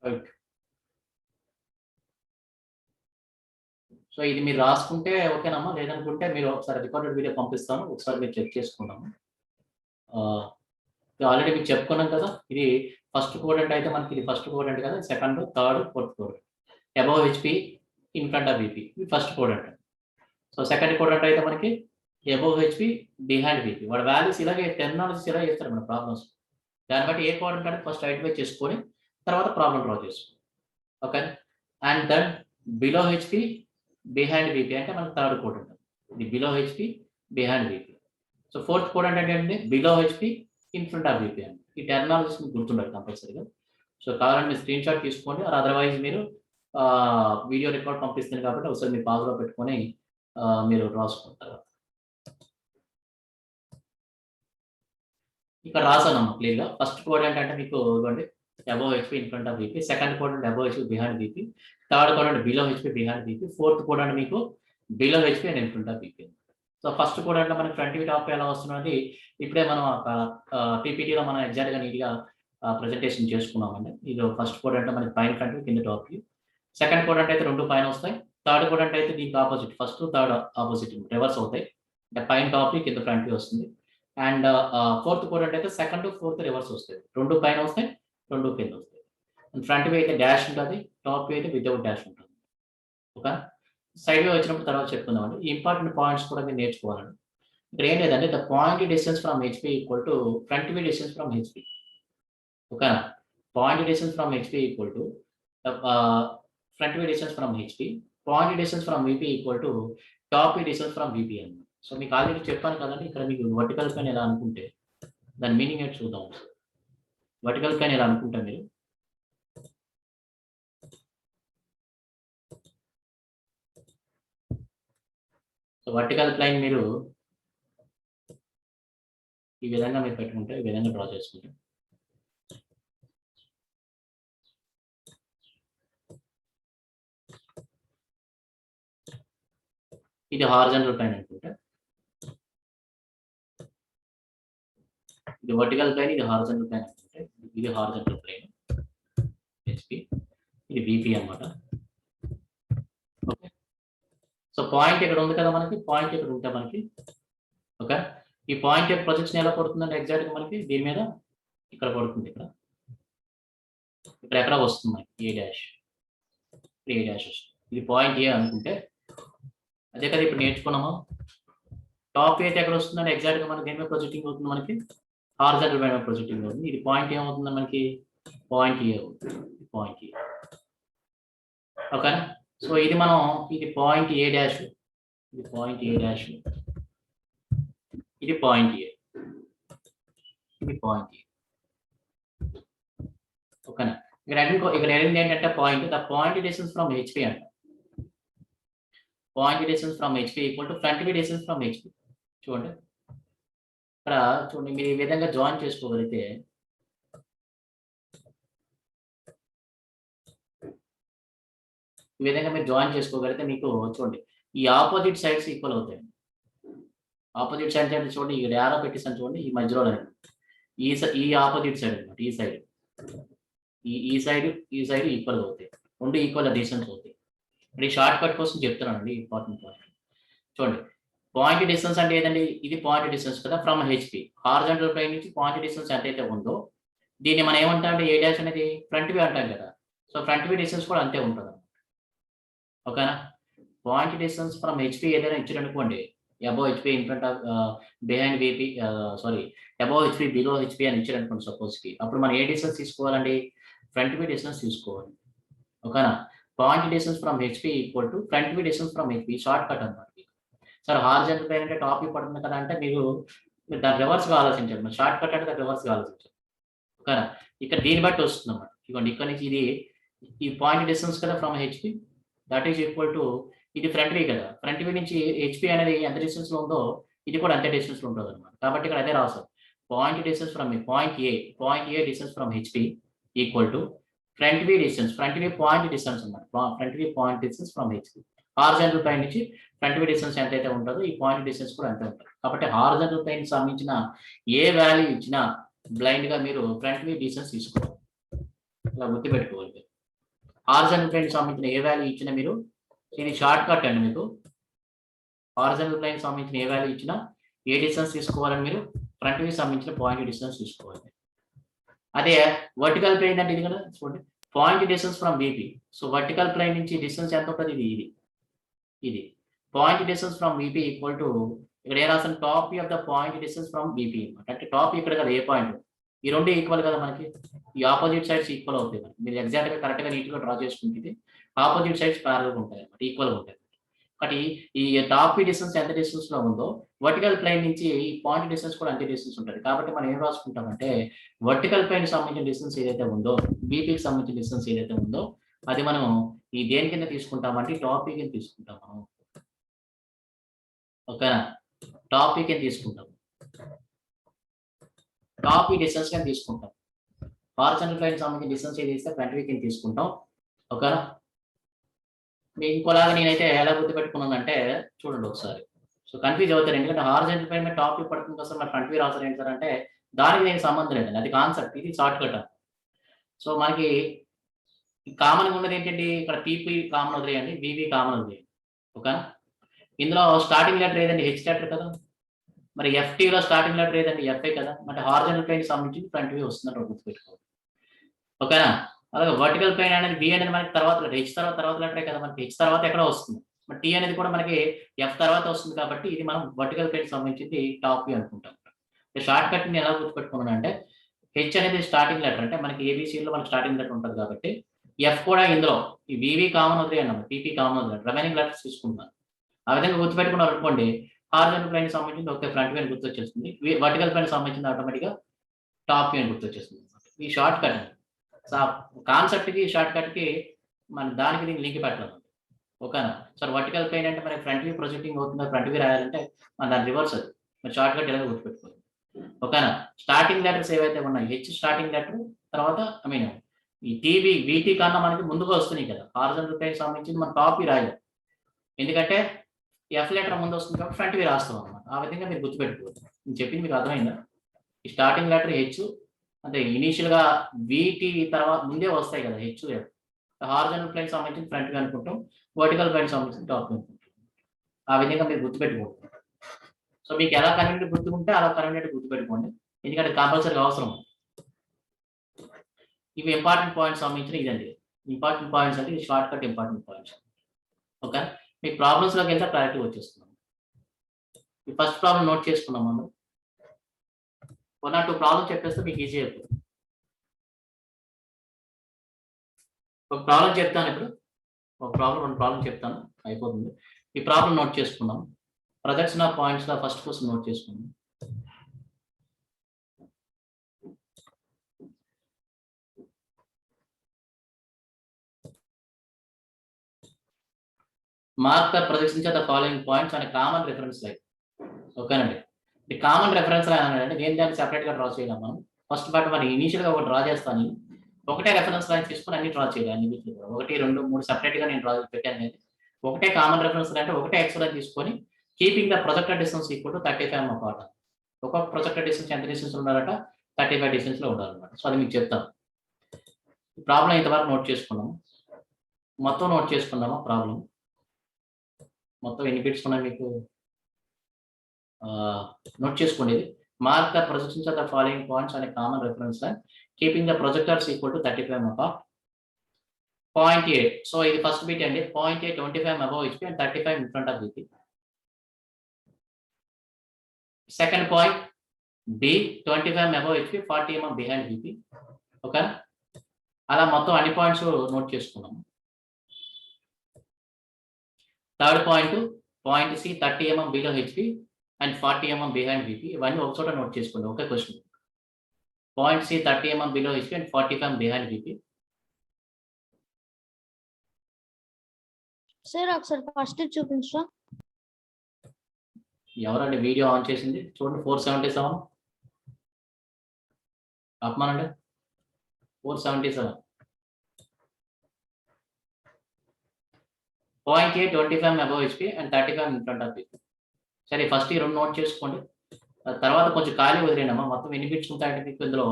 Right. So ఇది మీరు రాసుకుంటే ఓకేనమ్మా. లేదనుకుంటే మీరు ఒకసారి రికార్డెడ్ వీడియో పంపిస్తాను. ఒకసారి మీరు చెక్ చేసుకుందాము. ఆల్రెడీ మీకు చెప్పుకున్నాం కదా! ఇది ఫస్ట్ క్వాడ్రంట్ అయితే మనకి ఇది ఫస్ట్ క్వాడ్రంట్ కదా! Second, third, fourth quadrant. Above HP, in front of VP. ఇది first quadrant. So second quadrant అయితే మనకి అబోవ్ హెచ్‌పీ, బిహైండ్ వీపీ. వాడి వాల్యూస్ ఇలాగే టెర్మినాలజీస్ ఇలా చేస్తారు మన ప్రాబ్లమ్స్. దాన్ని బట్టి ఏ క్వాడ్రంట్ అనేది ఫస్ట్ ఐడెంటిఫై చేసుకొని తర్వాత ప్రాబ్లమ్ డ్రా చేసుకో. Okay. And then below HP, behind VP అంటే మనకి థర్డ్ క్వాడ్రంట్. ఇది below HP, behind VP. So fourth quadrant అంటే ఏంటంటే below HP, in front of VP అని. ఈ టెర్మినాలజీస్ మీకు గుర్తుండాలి కంపల్సరీగా. సో కావాలంటే మీరు స్క్రీన్ షాట్ తీసుకోండి. ఆర్ అదర్‌వైజ్ మీరు వీడియో రికార్డ్ పంపిస్తుంది కాబట్టి ఒకసారి మీరు పాజ్‌లో పెట్టుకొని మీరు రాసుకుంటారు. ఇక్కడ రాసానమ్మా క్లియర్‌గా. ఫస్ట్ క్వాడ్రంట్ అంటే మీకు ఇదిగోండి above HP, in front of VP. Second quadrant above HP, behind VP. Third quadrant below HP, behind VP. Fourth quadrant మీకు below HP and in front of VP. So first క్వాడ్రంట్‌లో మనకి front view, top view ఎలా వస్తున్నది ఇప్పుడే మనం పీపీటీలో మనం ఎగ్జాక్ట్‌గా నీట్‌గా ప్రెజెంటేషన్ చేసుకున్నామండి. ఇది ఫస్ట్ క్వాడ్రంట్‌లో మనకి పైన ఫ్రంట్ వ్యూ, కింద టాప్ వ్యూ. సెకండ్ క్వాడ్రంట్ అయితే 2 పైన వస్తాయి. థర్డ్ క్వాడ్రంట్ అయితే దీనికి opposite. First, third opposite reverse అవుతాయి. అంటే పైన టాప్ వ్యూ, కింద ఫ్రంట్ వ్యూ వస్తుంది. అండ్ ఫోర్త్ క్వాడ్రంట్ అయితే సెకండ్, ఫోర్త్ రివర్స్ వస్తాయి. 2 పైన వస్తాయి, 2 కింద వస్తాయి. ఫ్రంట్ వ్యూ అయితే డాష్ ఉంటది. టాప్ వ్యూ అయితే వితౌట్ డాష్ ఉంటుంది. ఓకే. సైడ్ వ్యూ వచ్చినప్పుడు తర్వాత చెప్పుకుందామండి. ఈ ఇంపార్టెంట్ పాయింట్స్ కూడా మీరు నేర్చుకోవాలండి. ఇక్కడ ఏం లేదండి. The point distance from HP equal to front view distance from HP. ఓకేనా? Point distance from HP equal to front view distance from HP. Point distance from VP equal to top view distance from VP అన్నమాట. So మీకు already చెప్పాను కదండీ! ఇక్కడ మీకు vertical పైన ఎలా అనుకుంటే దాని మీనింగ్ ఏంటో చూద్దాం. వర్టికల్ పైన ఎలా అనుకుంటారు మీరు? సో వర్టికల్ ప్లైన్ మీరు ఈ విధంగా మీరు పెట్టుకుంటే ఈ విధంగా డ్రా చేసుకుంటే ఇది హారిజాంటల్ ప్లైన్ అనుకుంటే ఇది వర్టికల్ ప్లైన్, ఇది హారిజాంటల్ ప్లైన్ అనుకుంటే ఇది హారిజాంటల్ ప్లైన్ హెచ్‌పీ, ఇది వీపీ అన్నమాట. ఓకే. సో పాయింట్ ఇక్కడ ఉంది కదా మనకి. పాయింట్ ఇక్కడ ఉంటే మనకి ఓకే. ఈ పాయింట్ యొక్క ప్రొజెక్షన్ ఎలా పడుతుందంటే ఎగ్జాక్ట్‌గా మనకి దీని మీద ఇక్కడ పడుతుంది. ఇక్కడ ఎక్కడ వస్తుంది మనకి ఏ డాష్. ఏ డాష్ వస్తుంది. ఇది పాయింట్ ఏ అనుకుంటే అదే కదా ఇప్పుడు నేర్చుకున్నాము. టాప్ అయితే ఎక్కడ వస్తుందంటే ఎగ్జాక్ట్‌గా మనకి దేని మీద ప్రొజెక్టింగ్ అవుతుంది మనకి హారిజాంటల్ ప్లైన్ మీద ప్రొజెక్టింగ్ అవుతుంది. ఇది పాయింట్ ఏమవుతుంది మనకి పాయింట్ ఏ అవుతుంది. Point A. ఓకేనా? సో ఇది మనం ఇది పాయింట్ ఏ డాష్. ఇది పాయింట్ ఏ డాష్. ఇది పాయింట్ ఏ. ఇది పాయింట్ ఏ. ఓకేనా? ఇక్కడ అడిగింది ఏంటంటే point the point distance from HP అంట. Point distance from HP equal to front view distance from HP. చూడండి. ఇక్కడ చూడండి మీరు ఈ విధంగా జాయిన్ చేసుకోగలిగితే ఈ విధంగా మీరు జాయిన్ చేసుకోగలిగితే మీకు చూడండి ఈ ఆపోజిట్ సైడ్స్ ఈక్వల్ అవుతాయి. ఆపోజిట్ సైడ్స్ అంటే చూడండి ఇక్కడ యారో పెట్టేసాను చూడండి ఈ మధ్యలో ఈ ఆపోజిట్ సైడ్ అన్నమాట. ఈ సైడ్ ఈ సైడ్ ఈక్వల్ అవుతాయి. 2 ఈక్వల్ డిస్టెన్స్ అవుతాయి. ఇప్పుడు ఈ షార్ట్ కట్ కోసం చెప్తున్నానండి ఇంపార్టెంట్ పాయింట్. చూడండి పాయింట్ డిస్టెన్స్ అంటే ఏదండి ఇది పాయింట్ డిస్టెన్స్ కదా ఫ్రమ్ హెచ్‌పీ. హారిజాంటల్ ప్లైన్ నుంచి పాయింట్ డిస్టెన్స్ ఎంతైతే ఉందో దీన్ని మనం ఏమంటాం అంటే ఏ డాష్ అనేది ఫ్రంట్ వ్యూ అంటాం కదా. సో ఫ్రంట్ వ్యూ డిస్టెన్స్ కూడా అంతే ఉంటది. ఓకేనా? పాయింట్ డిస్టెన్స్ ఫ్రమ్ హెచ్‌పీ ఏదైనా ఇచ్చారనుకోండి above HP in front of behind VP sorry above HP, below HP అని ఇచ్చారనుకోండి సపోజ్‌కి. అప్పుడు మనం ఏ డిస్టెన్స్ తీసుకోవాలండి? ఫ్రంట్ వ్యూ డిస్టెన్స్ తీసుకోవాలి. ఓకేనా? Point distance from HP equal to front view distance from HP short cut అన్నమాట. సార్ హారిజాంటల్ ప్లైన్ అంటే top view పడుతుంది కదా అంటే మీరు దాన్ని రివర్స్‌గా ఆలోచించాలి. మరి షార్ట్ కట్ అంటే దాన్ని రివర్స్‌గా ఆలోచించాలి. ఓకేనా? ఇక్కడ దీన్ని బట్టి వస్తుందన్నమాట. ఇదిగోండి ఇక్కడ నుంచి ఇది ఈ పాయింట్ డిస్టెన్స్ కదా from HP that is equal to ఇది ఫ్రంట్ వ్యూ కదా. ఫ్రంట్ వ్యూ నుంచి హెచ్‌పీ అనేది ఎంత డిస్టెన్స్‌లో ఉందో ఇది కూడా అంతే డిస్టెన్స్‌లో ఉంటదన్నమాట. కాబట్టి ఇక్కడ అదే రాసాం. Point distance from point A distance from HP equal to front view distance. Front view point distance అన్నమాట. Front view point distance from HP. Horizontal plane నుంచి ఫ్రంట్ వ్యూ డిస్టెన్స్ ఎంతైతే ఉంటుందో ఈ పాయింట్ డిస్టెన్స్ కూడా అంతే ఉంటుంది. కాబట్టి హారిజాంటల్ ప్లైన్ సంబంధించిన ఏ వాల్యూ ఇచ్చినా బ్లైండ్‌గా మీరు ఫ్రంట్ వ్యూ డిస్టెన్స్ తీసుకోవాలి. ఇలా గుర్తుపెట్టుకోవాలి. హారిజాంటల్ ప్లేన్ సంబంధించిన ఏ వాల్యూ ఇచ్చినా మీరు, ఇది షార్ట్ కట్ అండి మీకు. హారిజాంటల్ ప్లేన్ సంబంధించిన ఏ వాల్యూ ఇచ్చినా ఏ డిస్టెన్స్ తీసుకోవాలని మీరు ఫ్రంట్ వ్యూ సంబంధించిన పాయింట్ డిస్టెన్స్ తీసుకోవాలి. అదే వర్టికల్ ప్లేన్ అంటే ఇది కదా చూడండి, point distance from BP. So vertical plane నుంచి డిస్టెన్స్ ఎంత ఉంటుంది, ఇది point distance from BP equal to, ఇక్కడ ఏ రాసిన top of the point distance from BP అనమాట. అంటే టాప్ ఇక్కడ కదా ఏ పాయింట్, ఈ రెండు ఈక్వల్ కదా మనకి, ఈ ఆపోజిట్ సైడ్స్ ఈక్వల్ అవుతాయి. మీరు ఎగ్జాక్ట్ గా కరెక్ట్ గా నీట్ గా డ్రా చేసుకుంటే ఆపోజిట్ సైడ్స్ ప్యారల్ గా ఉంటాయి అనమాట, ఈక్వల్ గా ఉంటాయి. ఒకటి ఈ టాప్ డిస్టెన్స్ ఎంత డిస్టెన్స్ లో ఉందో వర్టికల్ ప్లేన్ నుంచి ఈ పాయింట్ డిస్టెన్స్ కూడా అంతే డిస్టెన్స్ ఉంటుంది. కాబట్టి మనం ఏం రాసుకుంటామంటే వర్టికల్ ప్లేన్ సంబంధించిన డిస్టెన్స్ ఏదైతే ఉందో, బీపీకి సంబంధించిన డిస్టెన్స్ ఏదైతే ఉందో అది మనం ఈ దేని కింద తీసుకుంటామంటే టాప్ కింద తీసుకుంటాం మనం. ఓకేనా, టాప్ కింద తీసుకుంటాం, టాప్ డిస్టెన్స్ కింద తీసుకుంటాం. హారిజాంటల్ ప్లేన్ సంబంధించిన డిస్టెన్స్ ఏది ఇస్తే ఫ్రంట్ వ్యూ కింద తీసుకుంటాం. ఓకేనా, మీకు ఇంకోలాగా నేనైతే ఎలా గుర్తుపెట్టుకున్నానంటే చూడండి ఒకసారి. సో కన్ఫ్యూజ్ అవుతారు, ఎందుకంటే హారిజాంటల్ ప్లేన్ మీద టాప్ వ్యూ పడుతుంది కోసం మరి ఫ్రంట్ వ్యూ రాస్తారు ఏంటి సార్ అంటే దానికి నేను సంబంధం లేదండి, అది కాన్సెప్ట్, ఇది షార్ట్ కట్. సో మనకి కామన్గా ఉన్నది ఏంటంటే ఇక్కడ పీపీ కామన్ వదిలేయండి, బీబీ కామన్ వదిలేయండి. ఓకేనా, ఇందులో స్టార్టింగ్ లెటర్ ఏదండి, హెచ్ లెటర్ కదా, మరి ఎఫ్టీలో స్టార్టింగ్ లెటర్ ఏదండి, ఎఫ్ఏ కదా. అంటే హారిజాంటల్ ప్లేన్ సంబంధించి ఫ్రంట్ వ్యూ వస్తున్నట్టు గుర్తుపెట్టుకోవాలి. ఓకేనా, అలాగే వర్టికల్ ప్లేన్ అనేది బి అనేది మనకి తర్వాత హెచ్ తర్వాత లెటరే కదా, మనకి హెచ్ తర్వాత ఎక్కడ వస్తుంది, మరి టీ అనేది కూడా మనకి ఎఫ్ తర్వాత వస్తుంది. కాబట్టి ఇది మనం వర్టికల్ ప్లేన్ సంబంధించి టాప్ వ్యూ అనుకుంటాం. షార్ట్ కట్ ని ఎలా గుర్తుపెట్టుకున్నాను అంటే హెచ్ అనేది స్టార్టింగ్ లెటర్, అంటే మనకి ఏబిసిలో మనకి స్టార్టింగ్ లెటర్ ఉంటుంది కాబట్టి ఎఫ్ కూడా ఇందులో ఈ వివి కామన్ వదిలే అన్నాము, పీపీ కామన్ వదిలేదు, రిమైనింగ్ లెటర్స్ తీసుకుంటున్నాను. ఆ విధంగా గుర్తుపెట్టుకున్నారు అనుకోండి, హారిజాంటల్ ప్లేన్ సంబంధించి ఒకే ఫ్రంట్ వ్యూ గుర్తొచ్చేస్తుంది, వర్టికల్ ప్లేన్ సంబంధించి ఆటోమేటిక్గా టాప్ వ్యూ గుర్తొచ్చేస్తుంది. ఈ షార్ట్ కట్ కాన్సెప్ట్ కి షార్ట్ కట్ కి మన దానికి దీనికి లింక్ పెట్టాలి. ఓకేనా, సార్ వర్టికల్ ప్లేన్ అంటే మనకి ఫ్రంట్ వ్యూ ప్రొజెక్టింగ్ అవుతుందా, ఫ్రంట్ వ్యూ రాయాలంటే మన దాని రివర్స్ అది, మరి షార్ట్ కట్ ఎలా గుర్తుపెట్టుకోవాలి. ఓకేనా, స్టార్టింగ్ లెటర్స్ ఏవైతే ఉన్నాయి, హెచ్ స్టార్టింగ్ లెటర్ తర్వాత ఐ మీన్ ఈ టీవీ వీటీ కన్నా మనకి ముందుగా వస్తున్నాయి కదా, హారిజాంటల్ ప్లేన్ సంబంధించి మన టాప్ వ్యూ రాయాలి, ఎందుకంటే ఎఫ్ లెటర్ ముందు వస్తుంది కాబట్టి ఫ్రంట్ వ్యూ రాస్తాం అనమాట. ఆ విధంగా మీరు గుర్తుపెట్టుకోవచ్చు. నేను చెప్పింది మీకు అర్థమైందా, ఈ స్టార్టింగ్ లెటర్ హెచ్ అంటే ఇనీషియల్ గా వీటి తర్వాత ముందే వస్తాయి కదా హెచ్, హారిజాంటల్ ప్లేన్ సంబంధించి ఫ్రంట్ వ్యూ అనుకుంటాం, వర్టికల్ ప్లేన్ సంబంధించి టాప్ వ్యూ అనుకుంటాం. ఆ విధంగా మీరు గుర్తుపెట్టుకోండి. సో మీకు ఎలా కన్వీనియంట్ గుర్తుకుంటే అలా కన్వీనియంట్ గుర్తుపెట్టుకోండి, ఎందుకంటే కంపల్సరీ అవసరం. ఇవి ఇంపార్టెంట్ పాయింట్స్ సంబంధించిన ఇదండి, ఇంపార్టెంట్ పాయింట్స్ అంటే ఇది short cut important points. Okay, మీకు ప్రాబ్లమ్స్ లోకి వెళ్తే క్లారిటీ వచ్చేస్తున్నాం. ఈ ఫస్ట్ ప్రాబ్లం నోట్ చేసుకున్నాం మనం, 1 or 2 ప్రాబ్లమ్ చెప్పేస్తే మీకు ఈజీ అయిపోతుంది. ఒక ప్రాబ్లం చెప్తాను ఇప్పుడు, ఒక ప్రాబ్లం 2 ప్రాబ్లం చెప్తాను అయిపోతుంది. ఈ ప్రాబ్లం నోట్ చేసుకున్నాం, ప్రొజెక్షన్ ఆఫ్ పాయింట్స్ లో ఫస్ట్ క్వశ్చన్ నోట్ చేసుకున్నాం. Mark the projections of the following points అనే కామన్ రిఫరెన్స్ లైన్. ఓకేనండి, ఈ కామన్ రిఫరెన్స్ లైన్ అంటే నేను దాన్ని సెపరేట్ గా డ్రా చేయలేం మనం. ఫస్ట్ పార్ట్ మరి ఇనీషియల్ గా ఒక డ్రా చేస్తాను, ఒకటే రెఫరెన్స్ లైన్ తీసుకుని అన్ని డ్రా చేయాలి, అన్ని 1, 2, 3 సెపరేట్ గా నేను డ్రా పెట్టాను. ఒకటే కామన్ రెఫరెన్స్ లైన్ అంటే ఒకటే ఎక్స్ లైన్ తీసుకొని keeping the projector distance equal to 35 apart. ఒక్కొక్క ప్రొజెక్టర్ డిస్టెన్స్ ఎంత డిస్టెన్స్ ఉండాలట, 35 డిస్టెన్స్ లో ఉండాలన్నమాట. సో అది మీకు చెప్తాను. ప్రాబ్లం ఇంతవరకు నోట్ చేసుకున్నాము, మొత్తం నోట్ చేసుకున్నామా ప్రాబ్లం మొత్తం ఎన్ని బిట్స్ ఉన్నాయి మీకు నోట్ చేసుకోండి. Mark the projections of the following points అనే common reference line keeping the projectors equal to 35 apart. Point A, so ఇది ఫస్ట్ బిట్ అండి. Point A 25 above HP and 35 in front of VP. Second point B 25 above HP, 40 mm behind VP. Okay, అలా మొత్తం అన్ని points note చేసుకున్నాము. Third point C 30 mm below HP and 40 mm behind VP. ఇవన్నీ ఒక చోట note చేసుకోండి, ఒకే question. Point C 30 mm below HP and 45 behind VP. Sir ఒకసారి first చూపించరా, ఎవరండి వీడియో ఆన్ చేసింది చూడండి. 477 ఆపమానండి, 477. Point A 25 above HP and 35 in front of VP. సరే ఫస్ట్ ఈ 2 నోట్ చేసుకోండి, తర్వాత కొంచెం ఖాళీ వదిలేనమ్మా. మొత్తం ఎన్ని బిట్స్ ఉంటాయంటే మీకు ఇందులో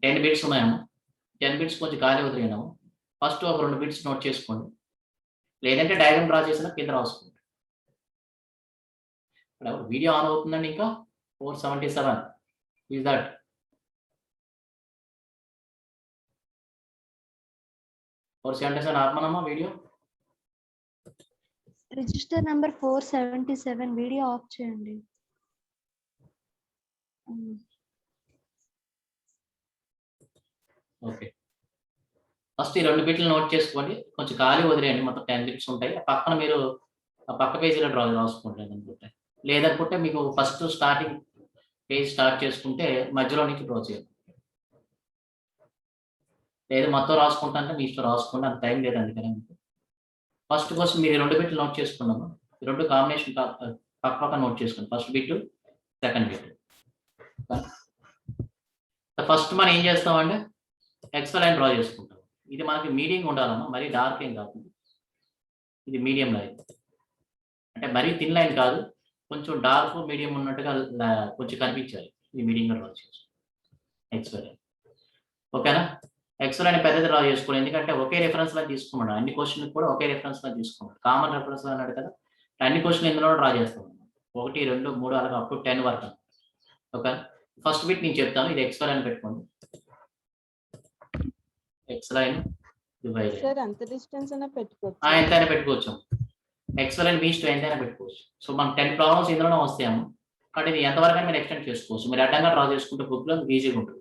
10 బిట్స్ ఉన్నాయమ్మా. 10 బిట్స్ కొంచెం ఖాళీ వదిలేనాము. ఫస్ట్ ఒక 2 బిట్స్ నోట్ చేసుకోండి. లేదంటే డయాగ్రామ్ డ్రా చేసినా కింద రాసుకోండి. ఇక్కడ వీడియో ఆన్ అవుతుందండి ఇంకా 477 ఈజ్ దట్ 477 ఆపమనమ్మా video. Register number 477 video off చేయండి. ఓకే, ఫస్ట్ ఈ 2 బిట్లు నోట్ చేసుకోండి, కొంచెం ఖాళీ వదిలేయండి. మొత్తం 10 బిట్స్ ఉంటాయి. ఆ పక్కన మీరు ఆ పక్క పేజీలో రాసుకోండి అనుకుంటే. లేదనుకుంటే మీకు ఫస్ట్ స్టార్టింగ్ పేజ్ స్టార్ట్ చేసుకుంటే మధ్యలో నుంచి డ్రా చేయండి. లేదు మొత్తం రాసుకుంటా అంటే మీ ఇష్టం, రాసుకోండి, అంత టైం లేదు అందుకని. ఫస్ట్ క్వశ్చన్ మీరు 2 బిట్లు నోట్ చేసుకున్నాము. 2 కాంబినేషన్ పక్క పక్క నోట్ చేసుకోండి. First bit, second bit. First మనం ఏం చేస్తామంటే ఎక్స్ లైన్ డ్రా చేసుకుంటాం. ఇది మనకి మీడియం ఉండాలమ్మా, మరీ డార్క్ ఏం కాదు. ఇది మీడియం లైన్, అంటే మరీ థిన్ లైన్ కాదు, కొంచెం డార్క్ మీడియం ఉన్నట్టుగా కొంచెం కనిపించాలి. ఇది మీడియంగా డ్రా చేసుకోండి ఎక్స్ లైన్. ఓకేనా? ఎక్స్ లైన్ పెద్దది డ్రా చేసుకోండి, ఎందుకంటే ఒకే రెఫరెన్స్ లా తీసుకున్నాడు. అన్ని క్వశ్చన్ కూడా ఒకే రెఫరెన్స్ లా తీసుకున్నాడు. కామన్ రెఫరెన్స్ అన్నాడు కదా, అన్ని క్వశ్చన్ ఇందులో డ్రా చేస్తాం. 1, 2, 3 అలాగా అప్ టు 10 వరకు. ఓకే, ఫస్ట్ బిట్ నేను చెప్తాను. ఇది ఎక్స్ లైన్ పెట్టుకోండి. ఎక్స్ లైన్ డివైడ్ సార్ అంత డిస్టెన్స్ అయినా పెట్టుకోవచ్చు. ఎంతైనా పెట్టుకోవచ్చు. ఎక్స్ లైన్ మీ ఇష్టం, ఎంతైనా పెట్టుకోవచ్చు. సో మనకు 10 ప్రాబ్లమ్స్ ఇందులోనే వస్తాయేమో, కాబట్టి ఇది ఎంతవరకు మీరు ఎక్స్టెండ్ చేసుకోవచ్చు. మీరు అడ్డంగా డ్రా చేసుకుంటే బుక్లో ఈజీగా ఉంటుంది.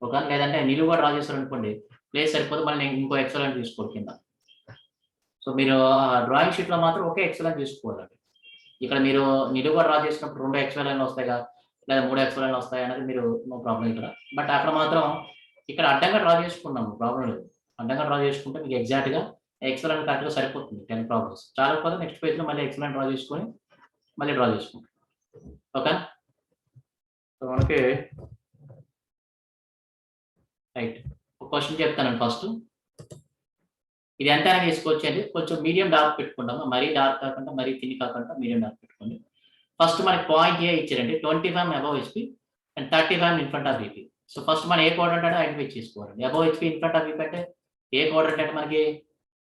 ఓకే, లేదంటే నిలువుగా డ్రా చేస్తారు అనుకోండి, ప్లేస్ సరిపోతే మళ్ళీ నేను ఇంకో ఎక్స్ లైన్ తీసుకోవాలి కింద. సో మీరు డ్రాయింగ్ షీట్లో మాత్రం ఒకే ఎక్స్ లైన్ తీసుకోవాలండి. ఇక్కడ మీరు నిలువుగా డ్రా చేసినప్పుడు 2 ఎక్స్ లైన్లు వస్తాయిగా, లేదా 3 ఎక్స్ లైన్లు వస్తాయి అనేది మీరు నో ప్రాబ్లం ఇక్కడ. బట్ అక్కడ మాత్రం ఇక్కడ అడ్డంగా డ్రా చేసుకున్నాము, ప్రాబ్లం లేదు. అడ్డంగా డ్రా చేసుకుంటే మీకు ఎగ్జాక్ట్గా ఎక్స్ లైన్ కరెక్ట్గా సరిపోతుంది. 10 ప్రాబ్లమ్స్ చాలా పోతే నెక్స్ట్ పేజ్లో మళ్ళీ ఎక్స్ లైన్ డ్రా చేసుకొని మళ్ళీ డ్రా చేసుకుంటాం. ఓకే, సో మనకి రైట్ ఒక క్వశ్చన్ చెప్తానండి. ఫస్ట్ ఇది ఎంతైనా తీసుకోవచ్చండి, కొంచెం మీడియం డార్క్ పెట్టుకుంటాము. మరీ డార్క్ కాకుండా మరీ థిన్ కాకుండా మీడియం డార్క్ పెట్టుకోండి. ఫస్ట్ మనకి పాయింట్ ఏ ఇచ్చారండి, 25 above HP and 35 in front of BP. So first మనం ఏ క్వాడ్రంట్ అంటే ఐడెంటిఫై చేసుకోవాలండి. Above HP in front of BP అంటే ఏ క్వాడ్రంట్ అంటే మనకి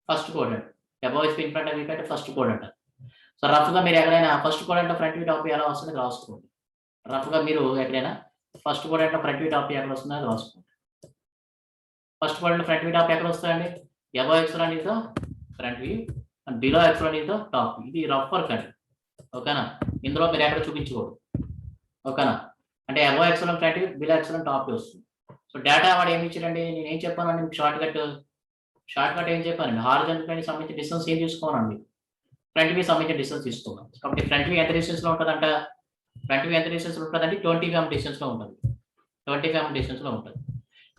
first quadrant. Above HP in front of BP అంటే ఫస్ట్ క్వాడ్రంట్. సో రఫ్గా మీరు ఎక్కడైనా first quadrant front view top view ఎలా వస్తుంది రాసుకోండి. రఫ్గా మీరు ఎక్కడైనా first quadrant front view top view ఎక్కడ వస్తుందో అది రాసుకోండి. First quadrant front view top ఎక్కడ వస్తుందండి, above epsilon is the front view and below epsilon is the top view. ఇది రఫ్ వర్క్ అండి. ఓకేనా, ఇందులో మీరు ఎక్కడ చూపించకూడదు. ఓకేనా, అంటే above epsilon front view, below epsilon top view వస్తుంది. సో డేటా వాడు ఏమి ఇచ్చాడండి, నేను ఏం చెప్పానండి మీకు షార్ట్ కట్ ఏం చెప్పానండి, హారిజాంటల్ ప్లేన్ సంబంధించిన డిస్టెన్స్ ఏం తీసుకోవాలండి, ఫ్రంట్ వ్యూ సంబంధించిన డిస్టెన్స్ తీసుకున్నాం. కాబట్టి ఫ్రంట్ వ్యూ ఎంత డిస్టెన్స్ లో ఉంటుందంట, ఫ్రంట్ వ్యూ ఎంత డిస్టెన్స్ లో ఉంటుందంటే 20 mm డిస్టెన్స్ లో ఉంటుంది. 20 mm డిస్టెన్స్ లో ఉంటుంది.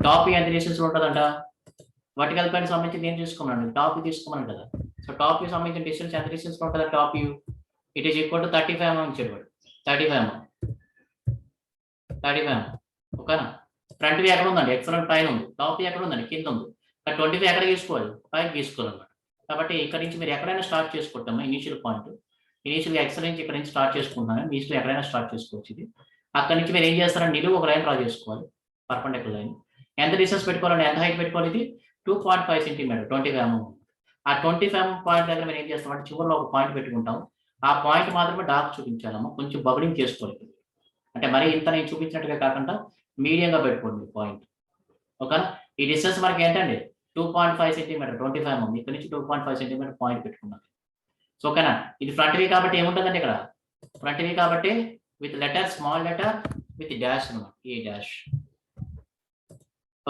టాప్ వ్యూ ఎంత డిస్టెన్స్ లో ఉంటుందంట, వర్టికల్ ప్లేన్ సంబంధించి ఏం తీసుకోమనండి, టాప్ వ్యూ తీసుకోమని కదా. సో టాప్ వ్యూ సంబంధించిన డిస్టెన్స్ ఎంత డిస్టెన్స్ లో ఉంటుంది, top view it is equal to 35 mm చెప్పాడు. 35 mm. ఓకేనా, ఫ్రంట్ వ్యూ ఎక్కడ ఉందండి, ఎక్సలెంట్ పైన ఉంది. టాప్ వ్యూ ఎక్కడ ఉందండి, కింద ఉంది. 25 ఎక్కడ తీసుకోవాలి, పైకి తీసుకోవాలన్నమాట. కాబట్టి ఇక్కడ నుంచి మీరు ఎక్కడైనా స్టార్ట్ చేసుకుంటాము. ఇనిషియల్ పాయింట్ ఇనిషియల్గా ఎక్సెల్ నుంచి ఇక్కడ నుంచి స్టార్ట్ చేసుకుంటున్నాను. మీ ఇష్టం ఎక్కడైనా స్టార్ట్ చేసుకోవచ్చు. ఇది అక్కడ నుంచి మీరు ఏం చేస్తారంటే నిలువు ఒక లైన్ డ్రా చేసుకోవాలి, పర్పెండిక్యులర్ లైన్. ఎంత డిస్టెన్స్ పెట్టుకోవాలండి, ఎంత హైట్ పెట్టుకోవాలి, ఇది 2.5 సెంటీమీటర్ 25 mm. ఆ 25 mm పాయింట్ దగ్గర మీరు ఏం చేస్తామంటే చివరిలో ఒక పాయింట్ పెట్టుకుంటాం. ఆ పాయింట్ మాత్రమే డార్క్ చూపించాలమ్మా, కొంచెం బబులింగ్ చేసుకోవాలి. అంటే మరీ ఇంత నేను చూపించినట్టుగా కాకుండా మీడియంగా పెట్టుకోండి పాయింట్. ఓకేనా, ఈ డిస్టెన్స్ మనకి ఏంటండి 2.5 సెంటీమీటర్ 25 mm. ఇక్కడ నుంచి 2.5 సెంటీమీటర్ పాయింట్ పెట్టుకున్నాం. సో ఓకేనా, ఇది ఫ్రంట్ వ్యూ కాబట్టి ఏముంటుందండి, ఇక్కడ ఫ్రంట్ వ్యూ కాబట్టి with letter small letter with dash అన్నమాట, ఏ డాష్.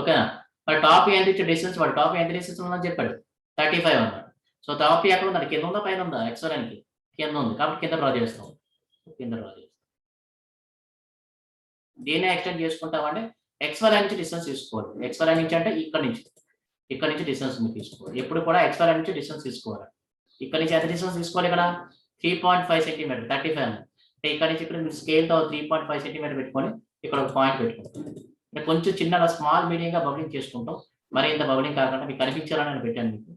ఓకేనా, మరి టాప్ ఎంత ఇచ్చే డిస్టెన్స్, వాడు టాప్ ఎంత డిస్టెన్స్ ఉందని చెప్పాడు 35 అన్నమాట. సో టాప్ ఎక్కడ ఉందండి, కింద ఉందా పైన ఉందా, ఎక్సలెంట్కి కింద ఉంది కాబట్టి కింద డ్రా చేస్తాం. కింద డ్రా చేస్తాం. దీన్నే ఎక్స్టెండ్ చేసుకుంటామంటే ఎక్స్వై లైన్ నుంచి డిస్టెన్స్ తీసుకోవాలి. ఎక్స్వై లైన్ నుంచి అంటే ఇక్కడ నుంచి డిస్టెన్స్ మీరు తీసుకోవాలి. ఎప్పుడు కూడా ఎక్స్వై లైన్ నుంచి డిస్టెన్స్ తీసుకోవాలి. ఇక్కడ నుంచి ఎంత డిస్టెన్స్ తీసుకోవాలి, ఇక్కడ 3.5 సెంటీమీటర్ 35 mm. అంటే ఇక్కడ నుంచి ఇక్కడ మీరు స్కేల్తో 3.5 సెంటీమీటర్ పెట్టుకొని ఇక్కడ ఒక పాయింట్ పెట్టుకుంటాం. కొంచెం చిన్నగా స్మాల్ మీడియంగా బబులింగ్ చేసుకుంటాం. మరి ఇంత బబులింగ్ కాకుండా మీకు కనిపించాలని నేను పెట్టాను మీకు.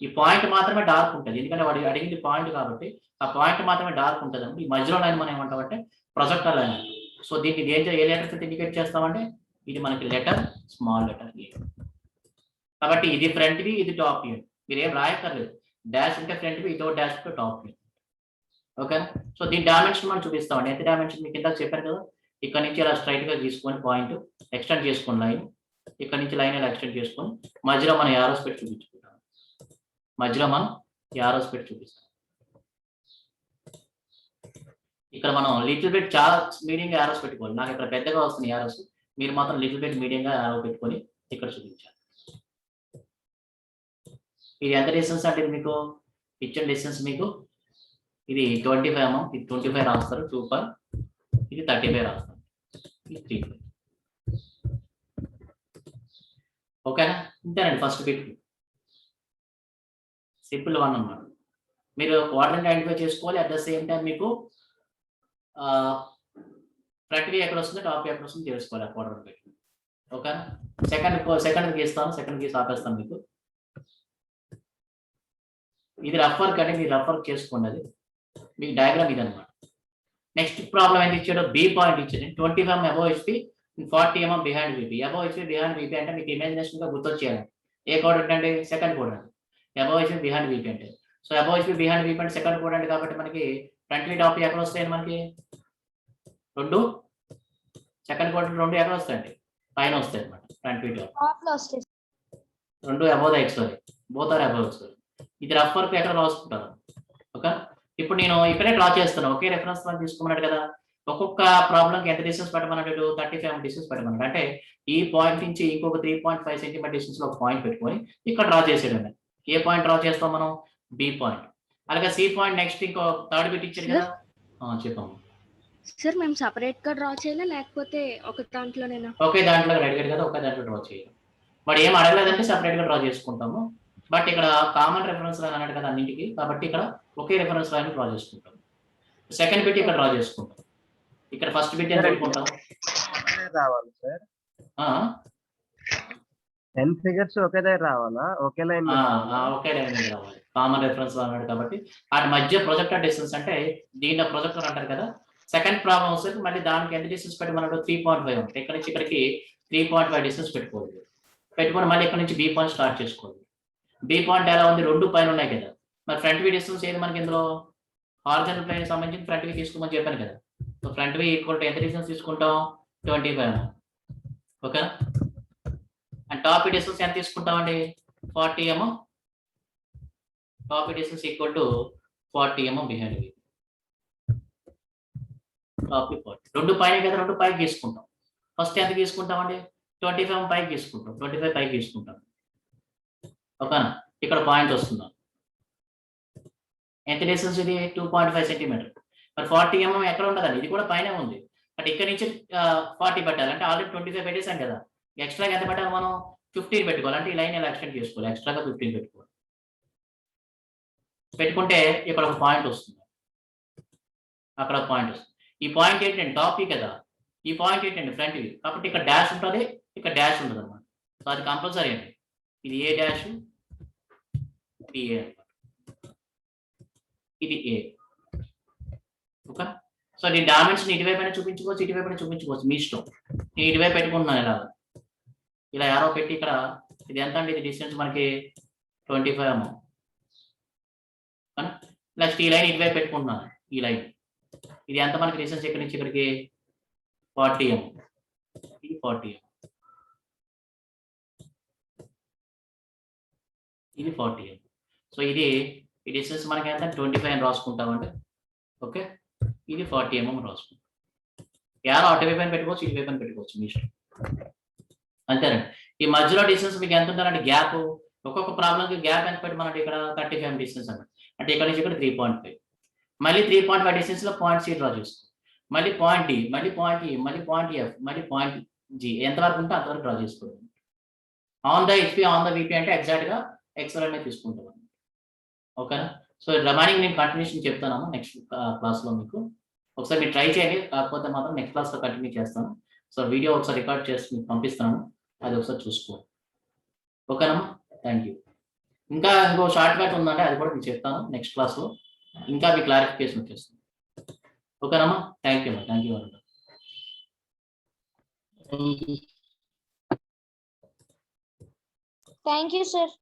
ఈ పాయింట్ మాత్రమే డార్క్ ఉంటుంది, ఎందుకంటే వాడు అడిగింది పాయింట్ కాబట్టి ఆ పాయింట్ మాత్రమే డార్క్ ఉంటుంది. ఈ మధ్యలో లైన్ మనం ఏమంటామంటే ప్రొజెక్టర్ లైన్. సో దీనికి ఏ లెటర్స్ ఇండికేట్ చేస్తామంటే ఇది మనకి లెటర్ స్మాల్ లెటర్ ఏ. కాబట్టి ఇది ఫ్రంట్ వి, ఇది టాప్ వ్యూ. మీరు ఏం రాయక్కర్లేదు. డాష్ ఉంటే ఫ్రంట్ వి, ఇదో డాష్ ఉంటే టాప్ వ్యూ. ఓకే. సో దీని డైమెన్షన్ మనం చూపిస్తామండి. ఎంత డైమెన్షన్ మీకు ఇందాక చెప్పాను కదా, ఇక్కడ నుంచి ఇలా స్ట్రైట్ గా తీసుకొని పాయింట్ ఎక్స్టెండ్ చేసుకొని లైన్, ఇక్కడ నుంచి లైన్ ఇలా ఎక్స్టెండ్ చేసుకొని మధ్యలో మనం యారోస్ పెట్టి చూపించుకుంటాం. మధ్యలో మనం యారోస్ పెట్టి చూపిస్తాం. ఇక్కడ మనం లిటిల్ బిట్ చాలా మీడియంగా యారోస్ పెట్టుకోవాలి. నాకు ఇక్కడ పెద్దగా వస్తుంది యారోస్, మీరు మాత్రం లిటిల్ బిట్ మీడియంగా యారో పెట్టుకొని ఇక్కడ చూపించాలి. ఇది ఎంత డిస్టెన్స్ అంటే మీకు ఇచ్చిన డిస్టెన్స్ మీకు ఇది 25 mm, ఇది 25 రాస్తారు 2 పర్, ఇది 35 రాస్తారు, ఇది 3. ఓకేనా? ఇంతేనండి ఫస్ట్ బిట్. సింపుల్ వన్ అన్నమాట. మీరు క్వాడ్రంట్ ఐడెంటిఫై చేసుకోవాలి. అట్ ద సేమ్ టైం మీకు ఫ్రంట్ వ్యూ ఎక్కడ వస్తుంది, టాప్ వ్యూ ఎక్కడ వస్తుంది తెలుసుకోవాలి ఆ క్వాడ్రంట్ పెట్టి. ఓకేనా? సెకండ్ గీస్తాను, సెకండ్ గీసి ఆపేస్తాను మీకు. ఇది రఫ్ వర్క్ అంటే మీరు రఫ్ వర్క్ చేసుకోండి. అది మీకు డయాగ్రామ్ ఇది అనమాట. నెక్స్ట్ ప్రాబ్లం ఏంటి ఇచ్చాడు, బి పాయింట్ ఇచ్చాడు. 25 mm above HP, 40 mm behind VP. Above HP behind VP అంటే మీకు ఇమాజినేషన్ గా గుర్తొచ్చేయాలి. ఏ క్వాడ్రంట్ అంటే second quadrant. Above HP behind VP అంటే, so above HP behind VP అంటే సెకండ్ క్వాడ్రంట్ కాబట్టి మనకి ఫ్రంట్ వ్యూ టాప్ ఎక్కడ వస్తాయండి, మనకి రెండు సెకండ్ క్వాడ్రంట్ రెండు ఎక్కడ వస్తాయండి, పైన వస్తాయి అనమాట. ఫ్రంట్ వ్యూ టాప్ రెండు above the x, sorry both are above x. ఇది రఫ్ వర్క్ ఎక్కడ రాసుకుంటారు. ఓకే. ఇప్పుడు నేను ఇక్కడే డ్రా చేస్తాను. ఒకే రెఫరెన్స్ మనం తీసుకున్నాడు కదా, ఒక్కొక్క ప్రాబ్లంకి ఎంత డిస్టెన్స్ పెట్టమన్నాడు, 35 డిస్టెన్స్ పెట్టమన్నాడు. అంటే ఈ పాయింట్ నుంచి ఇంకొక 3.5 సెంటీమీటర్ డిస్టెన్స్ లో ఒక పాయింట్ పెట్టుకొని ఇక్కడ డ్రా చేసేయండి. ఏ పాయింట్ డ్రా చేస్తాం మనం, బి పాయింట్. అలాగే సి పాయింట్ నెక్స్ట్ ఇంకో థర్డ్ బిట్ ఇచ్చారు కదా, చెప్పాము సార్. మేము సపరేట్ గా డ్రా చేయాలా లేకపోతే ఒక దాంట్లోనేనా? ఒకే దాంట్లో అడిగాడు కదా, ఒకే దాంట్లో డ్రా చేయాలి. బట్ ఏం అడగలేదంటే సపరేట్ గా డ్రా చేసుకుంటాము. బట్ ఇక్కడ కామన్ రెఫరెన్స్ లైన్ అన్నాడు కదా అన్నింటికి, కాబట్టి ఇక్కడ ఒకే రెఫరెన్స్ లైన్ డ్రా చేసుకుంటాం. సెకండ్ బిట్ ఇక్కడ డ్రా చేసుకుంటాం. ఇక్కడ ఫస్ట్ బిట్ ఎంత పెట్టుకుంటాం రావాలి సార్, 10 ఫిగర్స్ ఒకే దగ్గర రావాలా, ఒకే లైన్ ఒకే లైన్ మీద రావాలి. కామన్ రెఫరెన్స్ అన్నాడు కాబట్టి వాటి మధ్య ప్రొజెక్టర్ డిస్టెన్స్ అంటే దీని ప్రొజెక్టర్ అంటారు కదా. సెకండ్ ప్రాబ్లం వస్తే మళ్ళీ దానికి ఎంత డిస్టెన్స్ పెట్టి మనకు 3.5 ఉంటుంది. ఇక్కడ నుంచి ఇక్కడికి 3.5 డిస్టెన్స్ పెట్టుకోవాలి. పెట్టుకొని మళ్ళీ ఇక్కడ నుంచి బి పాయింట్ స్టార్ట్ చేసుకోవాలి. బి పాయింట్ ఎలా ఉంది, రెండు పైన ఉన్నాయి కదా, మరి ఫ్రంట్ వ్యూ డిస్టెన్స్ ఏది మనకి ఇందులో, హారిజాంటల్ ప్లేన్ సంబంధించి ఫ్రంట్ వ్యూ తీసుకోమని చెప్పాను కదా. So front view equal to ఎంత డిస్టెన్స్ తీసుకుంటాం, 25. ఓకే. అండ్ టాప్ డిస్టెన్స్ ఎంత తీసుకుంటాం అండి, 40 mm. Top distance equal to 40 mm behind view. Top 40, రెండు పైన కదా, రెండు పైకి తీసుకుంటాం. ఫస్ట్ ఎంత తీసుకుంటాం అండి, 25 mm పైకి తీసుకుంటాం, 25 పైకి తీసుకుంటాం. ఓకేనా? ఇక్కడ పాయింట్ వస్తుందా, ఎంత డిస్టెన్స్ ఇది, 2.5 సెంటీమీటర్. మరి 40 mm ఎక్కడ ఉండదండి, ఇది కూడా పైన ఉంది. బట్ ఇక్కడ నుంచి 40 పెట్టాలి అంటే ఆల్రెడీ 25 పెట్టేసాం కదా, ఎక్స్ట్రాగా ఎంత పెట్టాలి మనం, 15 పెట్టుకోవాలి. అంటే ఈ లైన్ ఎలా ఎక్స్టెండ్ చేసుకోవాలి, ఎక్స్ట్రాగా 15 పెట్టుకోవాలి. పెట్టుకుంటే ఇక్కడ ఒక పాయింట్ వస్తుంది, అక్కడ ఒక పాయింట్ వస్తుంది. ఈ పాయింట్ ఏంటంటే టాప్ వ్యూ కదా, ఈ పాయింట్ ఏంటంటే ఫ్రంట్ వ్యూ. కాబట్టి ఇక్కడ డాష్ ఉంటుంది, ఇక్కడ డాష్ ఉంటుంది అనమాట. సో అది కంపల్సరీ అండి. ఇది ఏ డాష్, ఇది ఏ, ఇది ఏ. ఓకే. సో నేను డైమెన్షన్ ఇటువైపు చూపించుకోవచ్చు, ఇటువైపు చూపించుకోవచ్చు, మీ ఇష్టం. నేను ఇటువైపు పెట్టుకుంటున్నాను ఇలా యారో పెట్టి ఇక్కడ. ఇది ఎంత అండి, ఇది డిస్టెన్స్ మనకి 25 mm. నెక్స్ట్ ఈ లైన్ ఇటువైపు పెట్టుకుంటున్నాను, ఈ లైన్. ఇది ఎంత మనకి డిస్టెన్స్ ఇక్కడి నుంచి ఇక్కడికి, 40 mm. ఇది 40 mm, ఇది 40 mm. సో ఇది ఈ డిస్టెన్స్ మనకి ఎంత 25 అని రాసుకుంటామండి. ఓకే. ఇది 40 mm రాసుకుంటాం. యారో అటువైపు పెట్టుకోవచ్చు, ఇటువైపు పెట్టుకోవచ్చు, మీ ఇష్టం. అంతేనండి. ఈ మధ్యలో డిస్టెన్స్ మీకు ఎంత ఉండాలంటే గ్యాప్, ఒక్కొక్క ప్రాబ్లంకి గ్యాప్ ఎంత పెట్టి మనకి ఇక్కడ 35 డిస్టెన్స్ అన్నమాట. అంటే ఇక్కడ నుంచి ఇక్కడ 3.5, మళ్ళీ 3.5 డిస్టెన్స్ లో పాయింట్ సి డ్రా చేసుకో, మళ్ళీ పాయింట్ డి, మళ్ళీ పాయింట్ ఈ, మళ్ళీ పాయింట్ ఎఫ్, మళ్ళీ పాయింట్ జి, ఎంతవరకు ఉంటే అంతవరకు డ్రా చేసుకోవాలి. On the HP, on the VP అంటే ఎగ్జాక్ట్ గా ఎక్స్ అనేది తీసుకుంటాం. ఓకేనా? సో రిమైనింగ్ నేను కంటిన్యూషన్ చెప్తాను నెక్స్ట్ క్లాస్ లో మీకు. ఒకసారి మీరు ట్రై చేయండి, కాకపోతే మాత్రం నెక్స్ట్ క్లాస్ లో కంటిన్యూ చేస్తాను. సో వీడియో ఒకసారి రికార్డ్ చేసి మీకు పంపిస్తాను, అది ఒకసారి చూసుకోండి. ఓకేనమ్మా? Thank you. ఇంకా ఇంకో షార్ట్ కట్ ఉందంటే అది కూడా మీకు చెప్తాను నెక్స్ట్ క్లాస్ లో, ఇంకా మీ క్లారిఫికేషన్ వచ్చేస్తుంది. ఓకేనమ్మా? Thank you. Thank you sir.